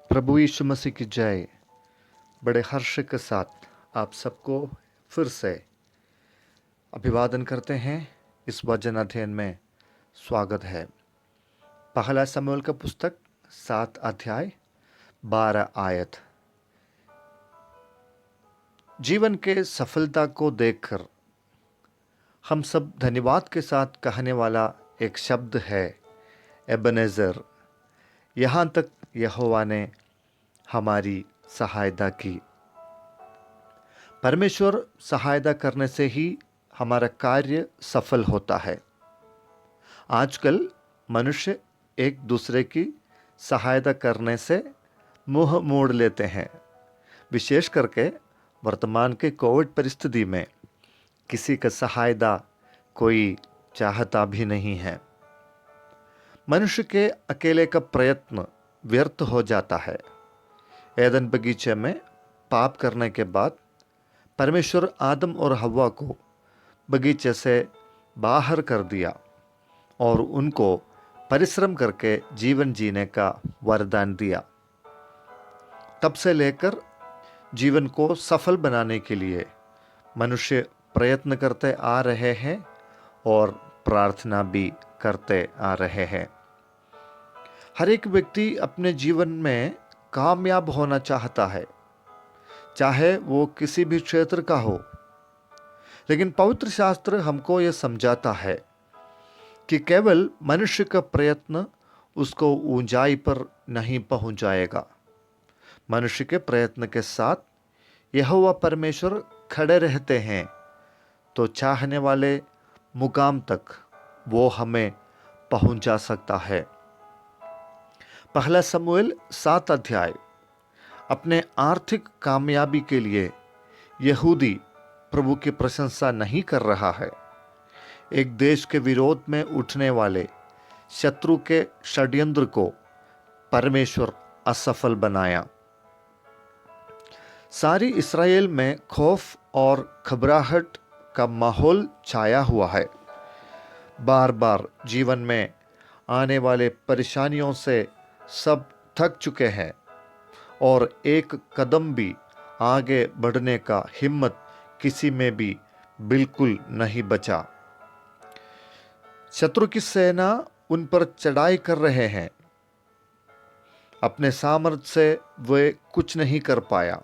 प्रभु यीशु मसीह की जय। बड़े हर्ष के साथ आप सबको फिर से अभिवादन करते हैं। इस वचन अध्ययन में स्वागत है। पहला शमूएल का पुस्तक 7 अध्याय 12 आयत। जीवन के सफलता को देखकर हम सब धन्यवाद के साथ कहने वाला एक शब्द है एबेनेज़र। यहाँ तक यहोवा ने हमारी सहायता की। परमेश्वर सहायता करने से ही हमारा कार्य सफल होता है। आजकल मनुष्य एक दूसरे की सहायता करने से मुंह मोड़ लेते हैं। विशेष करके वर्तमान के कोविड परिस्थिति में किसी का सहायता कोई चाहता भी नहीं है। मनुष्य के अकेले का प्रयत्न व्यर्थ हो जाता है। एदन बगीचे में पाप करने के बाद परमेश्वर आदम और हव्वा को बगीचे से बाहर कर दिया और उनको परिश्रम करके जीवन जीने का वरदान दिया। तब से लेकर जीवन को सफल बनाने के लिए मनुष्य प्रयत्न करते आ रहे हैं और प्रार्थना भी करते आ रहे हैं। हर एक व्यक्ति अपने जीवन में कामयाब होना चाहता है, चाहे वो किसी भी क्षेत्र का हो। लेकिन पवित्र शास्त्र हमको ये समझाता है कि केवल मनुष्य का प्रयत्न उसको ऊंचाई पर नहीं पहुंचाएगा। मनुष्य के प्रयत्न के साथ यहोवा परमेश्वर खड़े रहते हैं तो चाहने वाले मुकाम तक वो हमें पहुंचा सकता है। पहला शमूएल 7 अध्याय अपने आर्थिक कामयाबी के लिए यहूदी प्रभु की प्रशंसा नहीं कर रहा है। एक देश के विरोध में उठने वाले शत्रु के षड्यंत्र को परमेश्वर असफल बनाया। सारी इस्राएल में खौफ और घबराहट का माहौल छाया हुआ है। बार बार जीवन में आने वाले परेशानियों से सब थक चुके हैं और एक कदम भी आगे बढ़ने का हिम्मत किसी में भी बिल्कुल नहीं बचा। शत्रु की सेना उन पर चढ़ाई कर रहे हैं। अपने सामर्थ्य से वे कुछ नहीं कर पाया।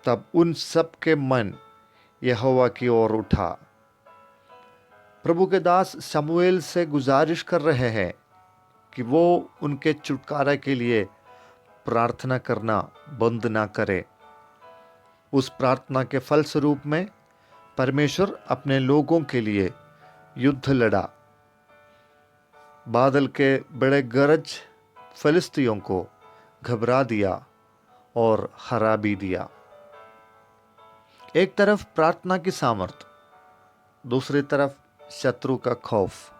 तब उन सब के मन यहोवा की ओर उठा। प्रभु के दास शमूएल से गुजारिश कर रहे हैं कि वो उनके छुटकारा के लिए प्रार्थना करना बंद ना करे। उस प्रार्थना के फलस्वरूप में परमेश्वर अपने लोगों के लिए युद्ध लड़ा। बादल के बड़े गरज फिलिस्तियों को घबरा दिया और हरा भी दिया। एक तरफ प्रार्थना की सामर्थ, दूसरी तरफ शत्रु का खौफ।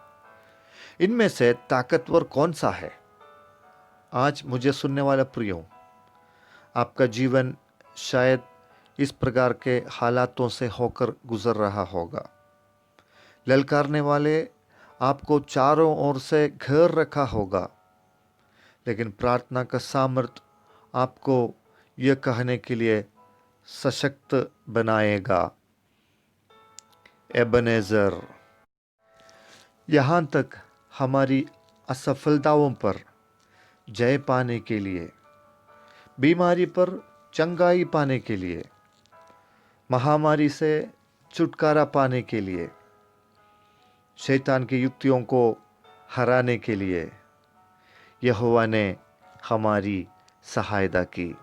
इनमें से ताकतवर कौन सा है? आज मुझे सुनने वाला प्रियो, आपका जीवन शायद इस प्रकार के हालातों से होकर गुजर रहा होगा। ललकारने वाले आपको चारों ओर से घेर रखा होगा, लेकिन प्रार्थना का सामर्थ आपको यह कहने के लिए सशक्त बनाएगा, एबेनेज़र। यहाँ तक हमारी असफलताओं पर जय पाने के लिए, बीमारी पर चंगाई पाने के लिए, महामारी से छुटकारा पाने के लिए, शैतान की युक्तियों को हराने के लिए यहोवा ने हमारी सहायता की।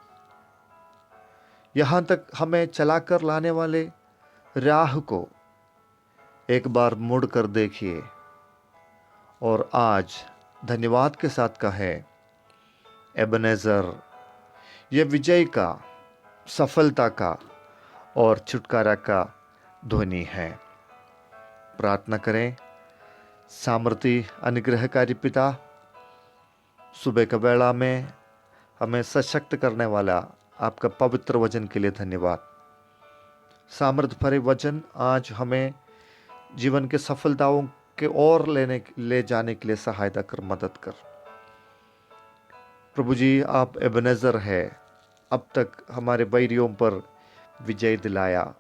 यहाँ तक हमें चलाकर लाने वाले राह को एक बार मुड़ कर देखिए और आज धन्यवाद के साथ कहें, एबेनेज़र। यह विजय का, सफलता का और छुटकारा का ध्वनि है। प्रार्थना करें। सामर्थी अनुग्रहकारी पिता, सुबह का वेला में हमें सशक्त करने वाला आपका पवित्र वचन के लिए धन्यवाद। सामर्थ भरे वचन आज हमें जीवन के सफलताओं के ओर ले जाने के लिए सहायता कर, मदद कर। प्रभु जी, आप एबेनेज़र है, अब तक हमारे बैरियों पर विजय दिलाया,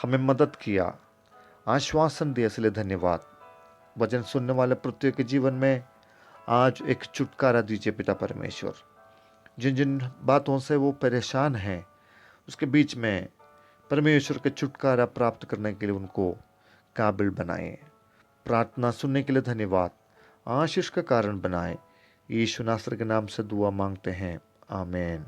हमें मदद किया, आश्वासन दिया, इसलिए धन्यवाद। वचन सुनने वाले प्रत्येक के जीवन में आज एक छुटकारा दीजिए पिता परमेश्वर। जिन जिन बातों से वो परेशान हैं, उसके बीच में परमेश्वर के छुटकारा प्राप्त करने के लिए उनको काबिल बनाएं। प्रार्थना सुनने के लिए धन्यवाद, आशीष का कारण बनाएं। यीशु नासरी के नाम से दुआ मांगते हैं, आमीन।